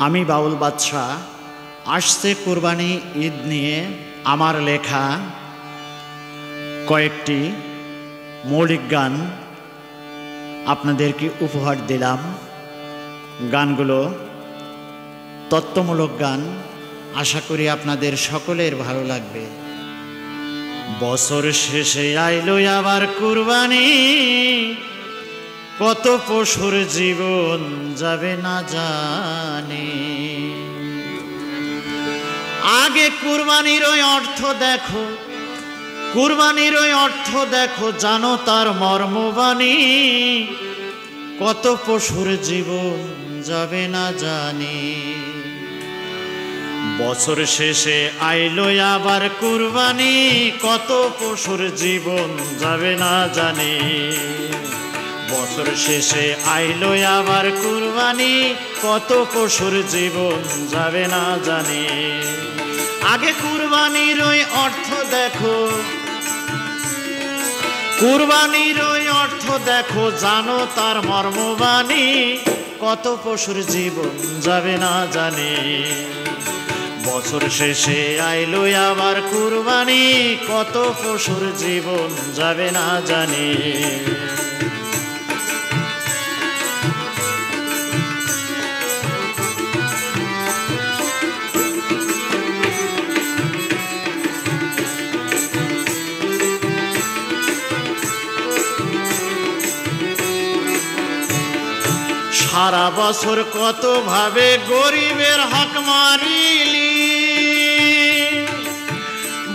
আমি বাউল বাদশা আসছে কুরবানি ঈদ নিয়ে আমার লেখা কয়েকটি মৌলিক গান আপনাদেরকে উপহার দিলাম। গানগুলো তত্ত্বমূলক গান, আশা করি আপনাদের সকলের ভালো লাগবে। বছর শেষে আইলো আবার কুরবানি, কত পশুর জীবন যাবে না জানি। আগে কুরবানির ওই অর্থ দেখো, কুরবানির ওই অর্থ দেখো, জানো তার মর্মবাণী, কত পশুর জীবন যাবে না জানি। বছর শেষে আইলো আবার কুরবানি, কত পশুর জীবন যাবে না জানি। বছর শেষে আইলো আবার কুরবানি, কত পশুর জীবন যাবে না জানি। আগে কুরবানির ওই অর্থ দেখো, কুরবানির ওই অর্থ দেখো, জানো তার মর্মবাণী, কত পশুর জীবন যাবে না জানি। বছর শেষে আইলো আবার কুরবানি, কত পশুর জীবন যাবে না জানি। সারা বছর কত ভাবে গরিবের হক মারিলি,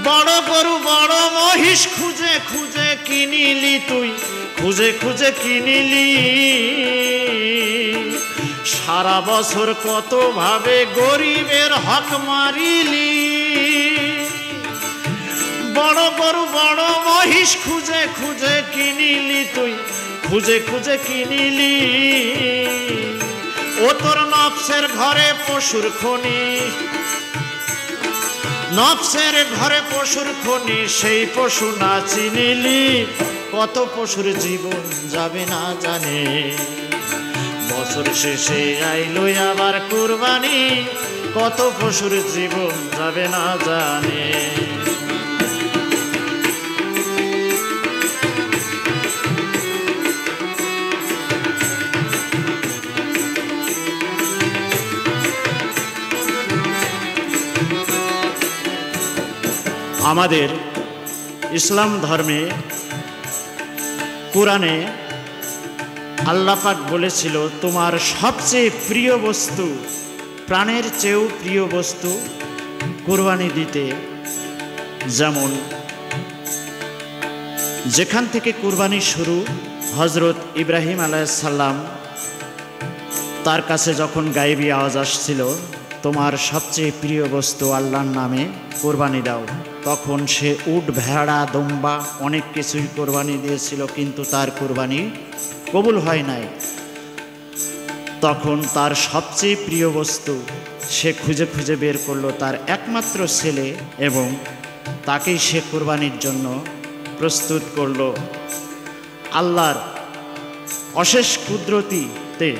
বড় গরু বড় মহিষ খুঁজে খুঁজে কিনিলি, তুই খুঁজে খুঁজে কিনিলি। সারা বছর কত ভাবে গরিবের হক মারিলি, বড় গরু বড় মহিষ খুঁজে খুঁজে কিনিলি, তুই খুঁজে খুঁজে কিনিলি। ও তোর নফসের ঘরে পশুর খনি, নফসের ঘরে পশুর খনি, সেই পশু না চিনিলি, কত পশুর জীবন যাবে না জানে। বছর শেষে আইলো আবার কুরবানি, কত পশুর জীবন যাবে না জানে। আমাদের ইসলাম ধর্মে কোরআনে আল্লাহ পাক বলেছিল, তোমার সবচেয়ে প্রিয় বস্তু, প্রাণের চেয়েও প্রিয় বস্তু কুরবানি দিতে। যেমন যেখান থেকে কুরবানি শুরু, হজরত ইব্রাহিম আলাইহিস সালাম, তার কাছে যখন গায়েবী আওয়াজ আসছিল, তোমার সবচেয়ে প্রিয় বস্তু আল্লাহর নামে কোরবানি দাও, তখন সে উট ভেড়া দম্বা অনেক কিছুই কোরবানি দিয়েছিল, কিন্তু তার কোরবানি কবুল হয় নাই। তখন তার সবচেয়ে প্রিয় বস্তু সে খুঁজে খুঁজে বের করলো, তার একমাত্র ছেলে, এবং তাকেই সে কোরবানির জন্য প্রস্তুত করলো। আল্লাহর অশেষ কুদরতিতে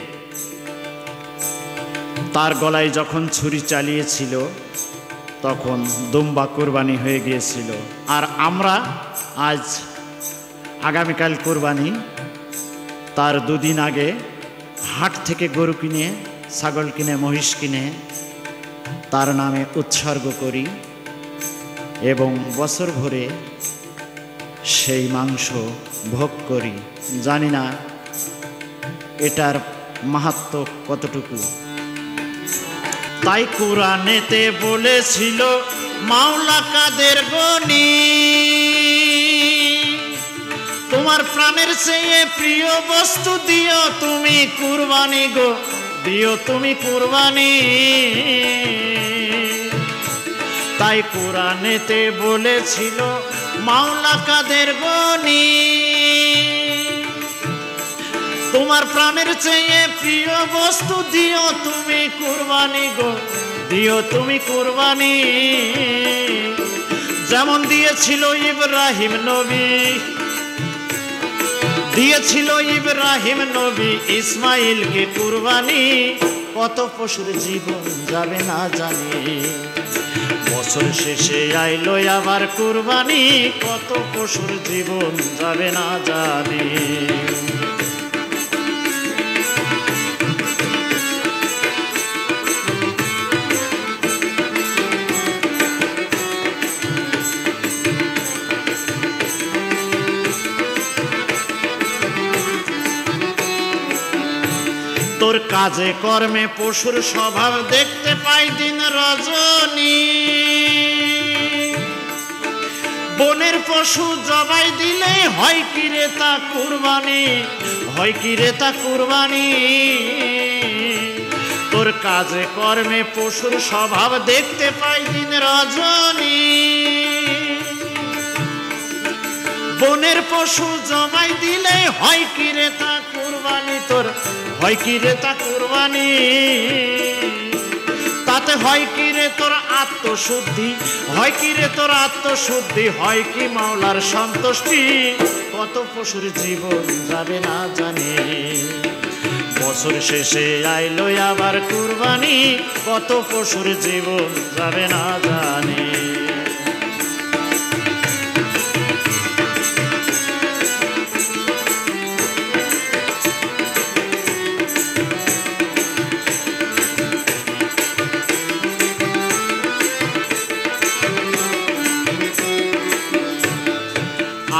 তার গলায় যখন ছুরি চালিয়েছিল, তখন দুম্বা কোরবানি হয়ে গিয়েছিল। আর আমরা আজ আগামীকাল কোরবানি, তার দুদিন আগে হাট থেকে গরু কিনে, ছাগল কিনে, মহিষ কিনে তার নামে উৎসর্গ করি এবং বছর ভরে সেই মাংস ভোগ করি। জানি না এটার মাহাত্ম্য কতটুকু। তাই কুরআনেতে বলেছিল, মাওলা কাদের গনি, তোমার প্রাণের চেয়ে প্রিয় বস্তু দিও তুমি কুরবানি গো, দিও তুমি কুরবানি। তাই কুরআনেতে বলেছিল, মাওলা কাদের গনি, তোমার প্রাণের চেয়ে প্রিয় বস্তু দিও তুমি কুরবানি গো, দিও তুমি কুরবানি। যেমন দিয়েছিল ইব্রাহিম নবী, দিয়েছিল ইব্রাহিম নবী ইসমাইলকে কুরবানি, কত পশুর জীবন যাবে না জানি। বছর শেষে আইলো আবার কুরবানি, কত পশুর জীবন যাবে না জানি। তোর কাজে কর্মে পশুর স্বভাব দেখতে পাই দিন রজনী। বনের পশু জবাই দিলে হয় কি রে তা কুরবানি, হয় কি রে তা কুরবানি। তোর কাজে কর্মে পশুর স্বভাব দেখতে পাই দিন রজনী। বনের পশু জবাই দিলে হয় কি রে তা কুরবানি, তোর হয় কি রে তা কুরবানি। তাতে হয় কি রে তোর আত্মশুদ্ধি, হয় কি রে তোর আত্মশুদ্ধি, হয় কি মাওলার সন্তুষ্টি, কত পশুর জীবন যাবে না জানি। বছর শেষে আইলো আবার কুরবানি, কত পশুর জীবন যাবে না জানি।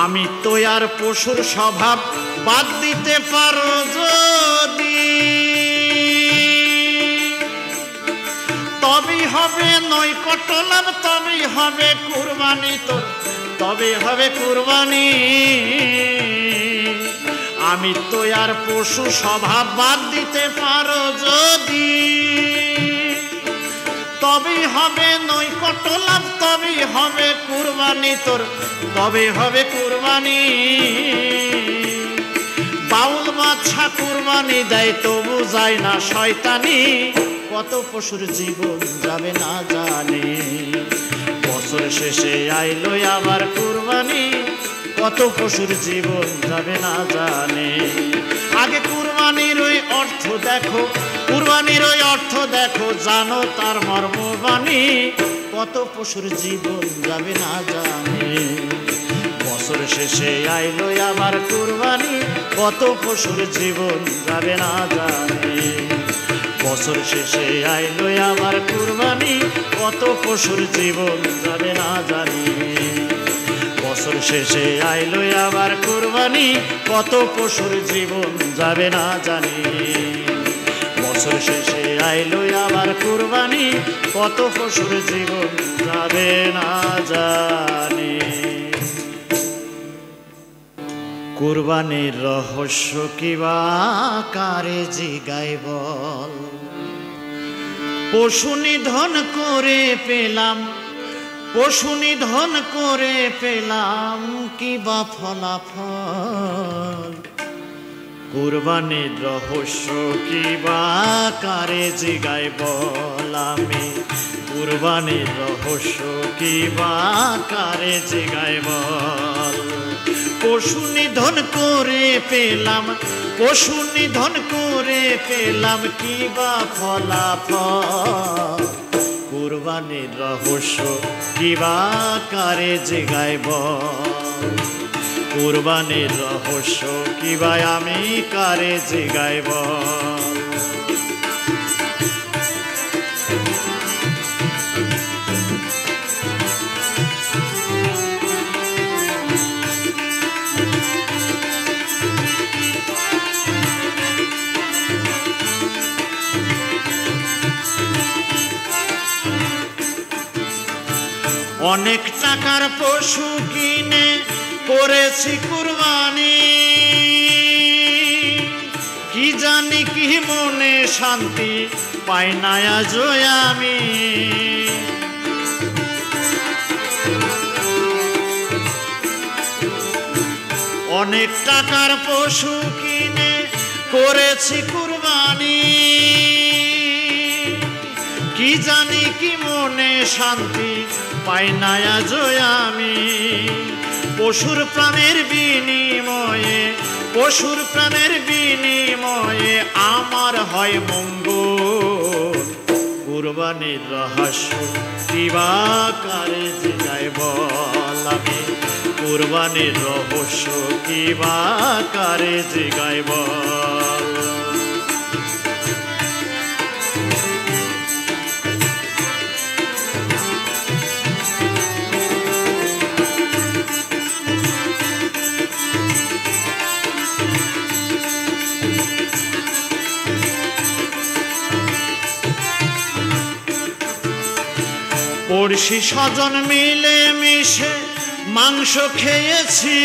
আমি তো আর পশুর স্বভাব বাদ দিতে পারো যদি, তবেই হবে নৈকট্য লাভ, তবেই হবে কুরবানি, তোর তবে হবে কুরবানি। আমি তো আর পশু স্বভাব বাদ দিতে পারো যদি, তবেই হবে নৈকট্য লাভ, তবেই হবে কুরবানি, তোর তবে হবে কুরবানি। বাউল বাদশা কুরবানি দেয় তবু যায় না শয়তানি, কত পশুর জীবন যাবে না জানি। বছর শেষে আইলো আবার কুরবানি, কত পশুর জীবন যাবে না জানি। আগে কুরবানির ওই অর্থ দেখো, কুরবানির ওই অর্থ দেখো, জানো তার মর্মবাণী, কত পশুর জীবন যাবে না জানি। বছর শেষে আইলো আবার কুরবানি, কত পশুর জীবন যাবে না জানি। বছর শেষে আইলো আবার কুরবানি, কত পশুর জীবন যাবে না জানি। বছর শেষে আইলো আবার কুরবানি, কত পশুর জীবন যাবে না জানি। বছর শেষে আইলো আবার কুরবানি, কত পশুর জীবন যাবে না জানি। কুরবানির রহস্য কিবা কারে জিগাই বল, পশু নিধন করে পেলাম, পশু নিধন করে পেলাম কিবা ফলাফল। কুরবানির রহস্য কিবা কারে জিগাই বল, আমি কুরবানির রহস্য কিবা কারে জিগাই বল। পশু নিধন করে পেলাম, পশু নিধন করে পেলাম কিবা ফলাফল। কুরবানির রহস্য কিবা কারে জিগাই বল, কুরবানির রহস্য কিবা আমি কারে জিগাই বল। অনেক টাকার পশু কিনে করেছি কুরবানি, কি জানি কি মনে শান্তি পাই না আজ আমি। অনেক টাকার পশু কিনে করেছি কুরবানি, কি জানি কি মনে শান্তি পাই না আজ আমি। পশুর প্রাণের বিনিময়ে, পশুর প্রাণের বিনিময়ে আমার হয় মঙ্গল। কুরবানির রহস্য কিবা কারে জিগাই বল আমি কুরবানির রহস্য কিবা কারে জিগাই বল পড়শি স্বজন মিলে মিশে মাংস খেয়েছি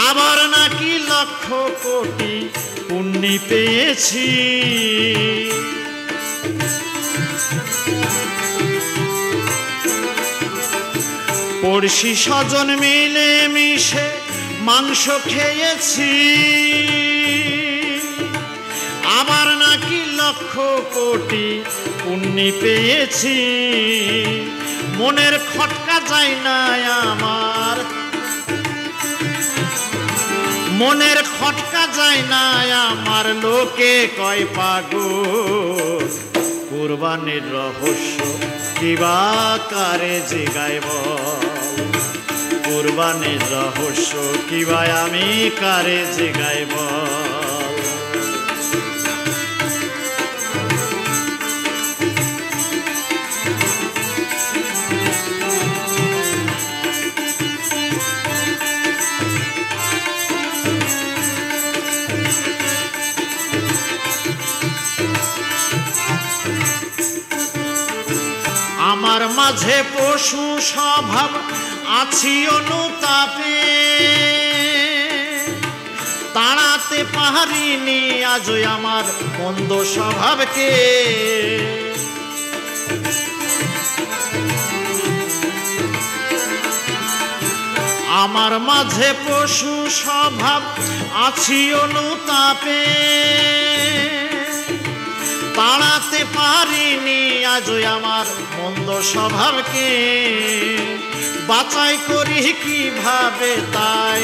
আবার নাকি লক্ষ কোটি পুণ্য পেয়েছি পড়শি স্বজন মিলে মিশে মাংস খেয়েছি আবার নাকি লক্ষ কোটি পুণ্য পেয়েছি মনের খটকা যায় না আমার মনের খটকা যায় না আমার লোকে কয় পাগল কুরবানির রহস্য কিবা কারে জিগাই বল কুরবানির রহস্য কিবা আমি কারে জিগাই বল আমার মাঝে পশু স্বভাব আছি অনুতাপে তাড়াতে পারিনি আজ আমার মন্দ স্বভাবকে আমার মাঝে পশু স্বভাব আছি অনুতাপে তাড়াতে পারিনি আজ আমার মন্দ স্বভাবকে বাছাই করি কিভাবে তাই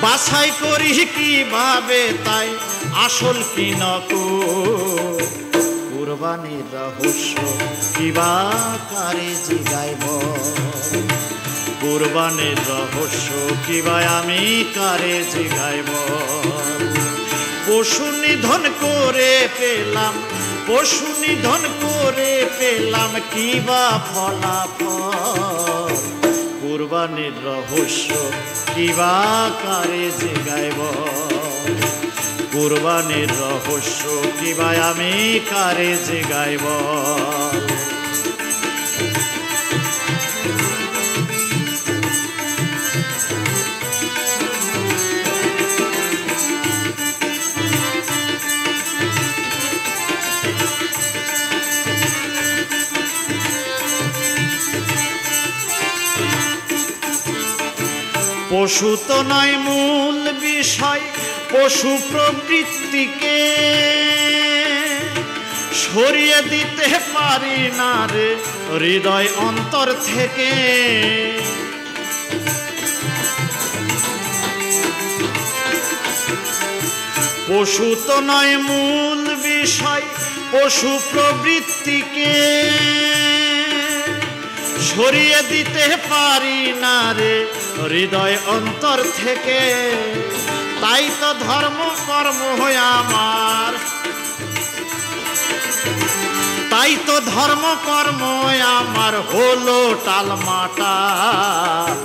বাছাই করি কিভাবে তাই আসল কি নকল কুরবানির রহস্য কিবা কারে জিগাই বল কুরবানির রহস্য কিবা আমি কারে জিগাই বল পশু নিধন করে পেলাম পশু নিধন করে পেলাম কিবা ফলাফল কুরবানির রহস্য কিবা কারে জিগাই বল কুরবানির রহস্য কিবা আমি কারে জিগাই বল পশু তো নয় মূল বিষয় পশু প্রবৃত্তিকে সরিয়ে দিতে পারি না রে হৃদয় অন্তর থেকে পশু তো নয় মূল বিষয় পশু প্রবৃত্তিকে সরিয়ে দিতে পারি না রে হৃদয় অন্তর থেকে তাই তো ধর্ম কর্ম হয় আমার তাই তো ধর্ম কর্ম আমার হলো টালমাটাল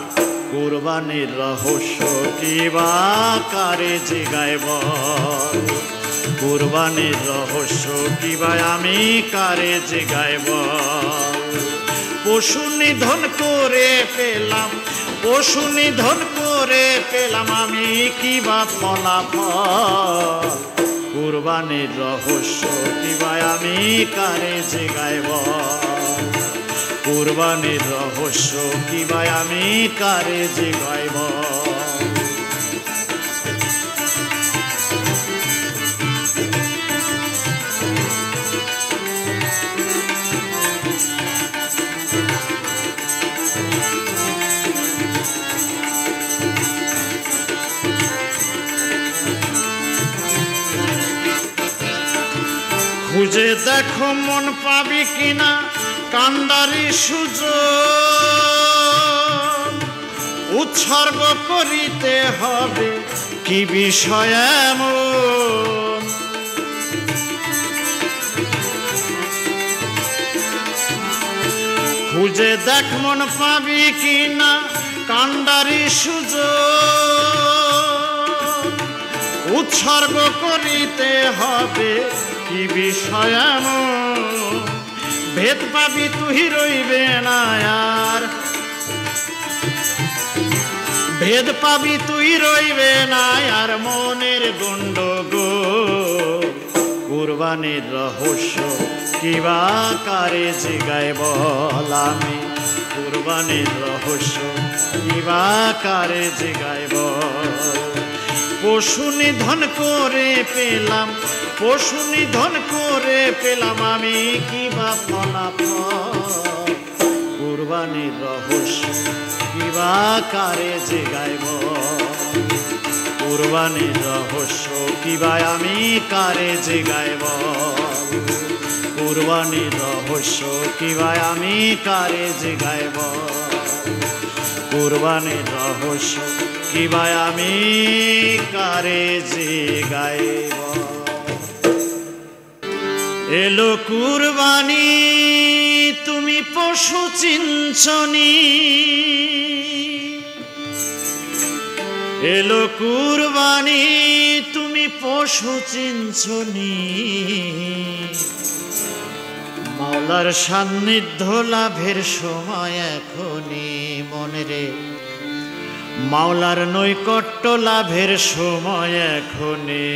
কুরবানির রহস্য কিবা কারে জিগাই বল কুরবানির রহস্য কিবা আমি কারে জিগাই বল পশু নিধন করে পেলাম পশু নিধন করে পেলাম আমি কিবা ফলাফল কুরবানির রহস্য কিবা আমি কারে জিগাই বল কুরবানির রহস্য কিবা আমি কারে জিগাই বল খুঁজে দেখো মন পাবি কিনা কান্ডারি সুযোগ, উৎসর্গ করিতে হবে কি বিষয় এমন। খুঁজে দেখ মন পাবি কিনা কান্ডারি সুযোগ, উৎসর্গ করিতে হবে কি বিষয় এমন। ভেদ পাবি তুই রইবে না আর, ভেদ পাবি তুই রইবে না আর মনের গন্ডগোল। কুরবানির রহস্য কিবা কারে জিগায় বল আমি, কুরবানির রহস্য কিবা কারে জিগায় বল। পশু নিধন করে পেলাম, পশু নিধন করে পেলাম আমি কিবা ফলাফল। কুরবানির রহস্য কিবা কারে জিগায় বল, কুরবানির রহস্য কিবা আমি কারে জিগায় বল। কুরবানির রহস্য কিবা আমি কারে জিগায় বল, কুরবানির রহস্য কিবা আমি কারে জিগায় বল। এলো কুরবানি তুমি পশু চিনছনি, এলো কুরবানি তুমি পশু চিনছনি। মাওলার সান্নিধ্য লাভের সময় এখনই মনে রে, মাওলার নৈকট্য লাভের সময় এখনই।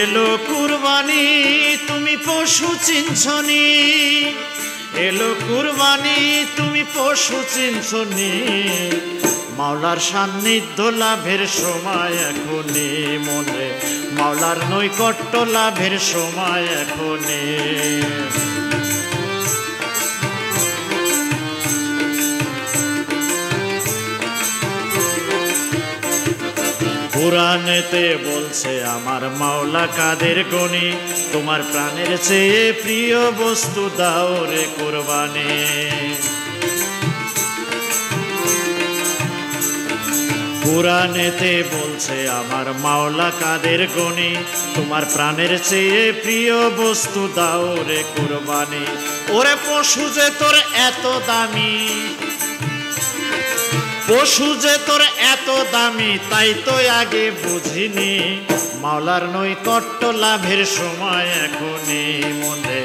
এলো কুরবানি তুমি পশু চিনছনি, এলো কুরবানি তুমি পশু চিনছনি। মাওলার সান্নিধ্য লাভের সময় এখনই মনে, মাওলার নৈকট্য লাভের সময় এখনই। কুরআনেতে বলছে আমার মাওলা কাদের গনি, তোমার প্রাণের চেয়ে প্রিয় বস্তু দাও রে কুরবানি। কুরআনেতে বলছে আমার মাওলা কাদের গনি, তোমার প্রাণের চেয়ে প্রিয় বস্তু দাও রে কুরবানি। ওরে পশু যে তোর এত দামি, পশু যে তোর এত দামি তাই তো আগে বুঝিনি। মাওলার নৈকট্য লাভের সময় এখনই মনে,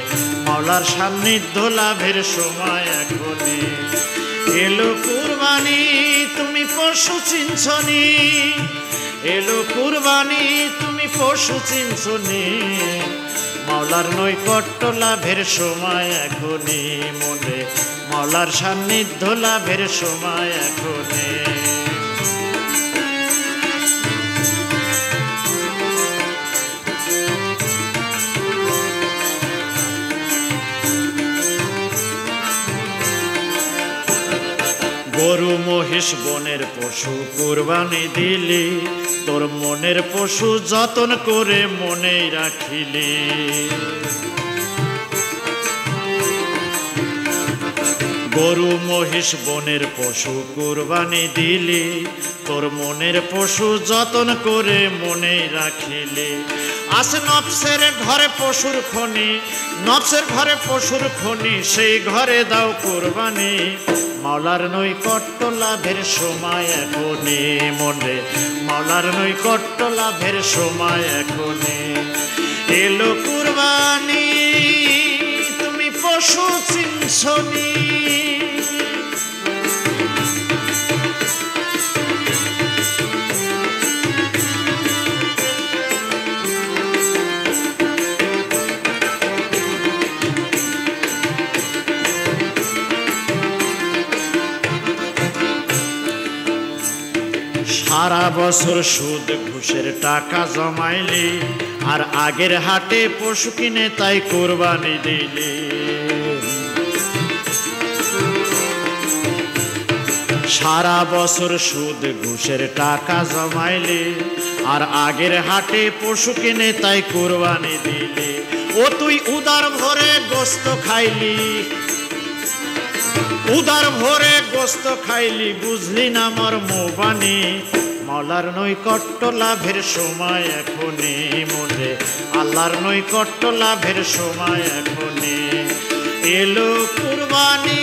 মাওলার সান্নিধ্য লাভের সময় এখনই। এলো কুরবানি তুমি পশু চিনছনি, এলো কুরবানি তুমি পশু চিনছনি। মাওলার নৈকট্য লাভের সময় এখনই মনে, মাওলার সান্নিধ্য লাভের সময় এখনই। গরু মহিষ বনের পশু কুরবানি দিলি, তোর মনের পশু যতন করে মনেই রাখিলি। গরু মহিষ বনের পশু কুরবানি দিলি, তোর মনের পশু যতন করে মনেই রাখিলি। আছে নফসের ঘরে পশুর খনি, নফসের ঘরে পশুর খনি, সেই ঘরে দাও কুরবানি। মাওলার নৈকট্য লাভের সময় এখনই মনে, মাওলার নৈকট্য লাভের সময় এখনই। এলো কুরবানি তুমি পশু চিনছনি, সারা বছর সুদ ঘুষের টাকা জমাইলি, আর আগের হাটে পশু কিনে তাই কুরবানি দিলি। সারা বছর সুদ ঘুষের টাকা জমাইলি, আর আগের হাটে পশু কিনে তাই কুরবানি দিলি। ও তুই উদার ভরে গোস্ত খাইলি, উদার ভরে গোস্ত খাইলি, বুঝলি না মর্মবাণী। মাওলার নৈকট্য লাভের সময় এখনই মনে, আল্লাহর নৈকট্য লাভের সময় এখনই। এলো কুরবানি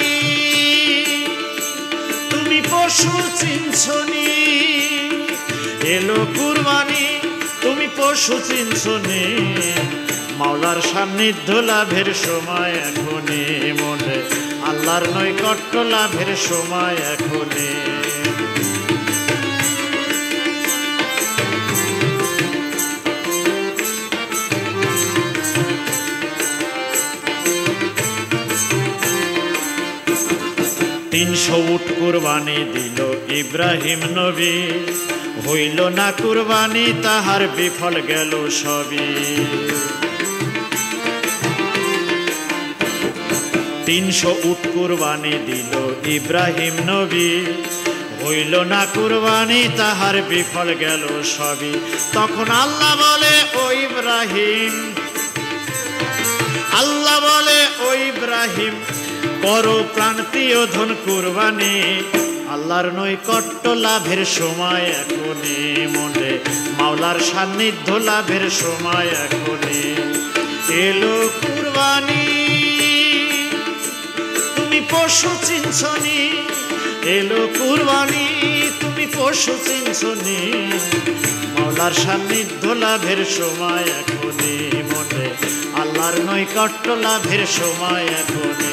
তুমি পশু চিনছনি, এলো কুরবানি তুমি পশু চিনছনি। মাওলার সান্নিধ্য লাভের সময় এখনই মনে, আল্লাহর নৈকট্য লাভের সময় এখনই। 300 উট কুরবানি দিল ইব্রাহিম নবী, হইল না কুরবানি তাহার বিফল গেল সবই। 300 উট কুরবানি দিল ইব্রাহিম নবী, হইল না কুরবানি তাহার বিফল গেল সবই। তখন আল্লাহ বলে ও ইব্রাহিম, আল্লাহ বলে ও ইব্রাহিম, করো প্রাণপ্রিয় ধন কুরবানি। আল্লাহর নৈকট্য লাভের সময় এখনই মনে, মাওলার সান্নিধ্য লাভের সময় এখনই। এলো কুরবানি তুমি পশু চিনছনি, এলো কুরবানি তুমি পশু চিনছনি। মাওলার সান্নিধ্য লাভের সময় এখনই মনে, আল্লাহর নৈকট্য লাভের সময় এখনই।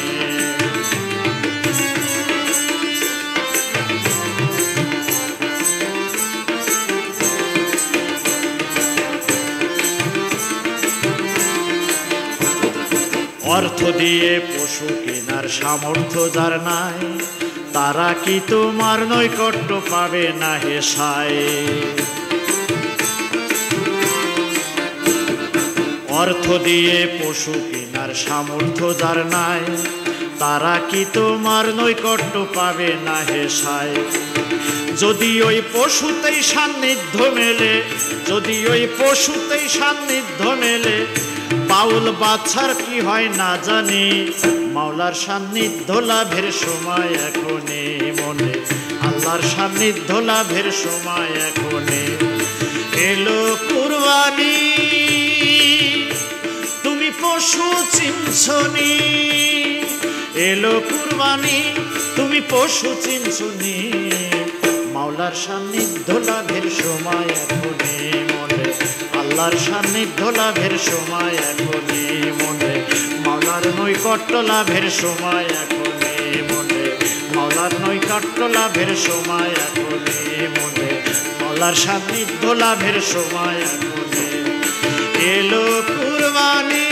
অর্থ দিয়ে পশু কেনার সামর্থ্য যার নাই, তারা কি তোমার নৈকট্য পাবে না হে সায়। অর্থ দিয়ে পশু কেনার সামর্থ্য যার নাই, তারা কি তোমার নৈকট্য পাবে না হে সায়। যদি ওই পশুতেই সান্নিধ্য মেলে, যদি ওই পশুতেই সান্নিধ্য মেলে, বাউল বাচ্চার কি হয় না জানি। মাওলার সান্নিধ্য লাভের সময় এখনই মনে, আল্লাহর সান্নিধ্য লাভের সময় এখনই। এলো কুরবানি তুমি পশু চিনছনি, এলো কুরবানি তুমি পশু চিনছনি। মাওলার সান্নিধ্য লাভের সময় এখনই মনে, আল্লাহর সান্নিধ্য লাভের সময় এখনই মনে, মাওলার নৈকট্য লাভের সময় এখনই মনে, মাওলার নৈকট্য লাভের সময় এখনই মনে, মাওলার সান্নিধ্য লাভের সময় এখনই। এলো কুরবানি।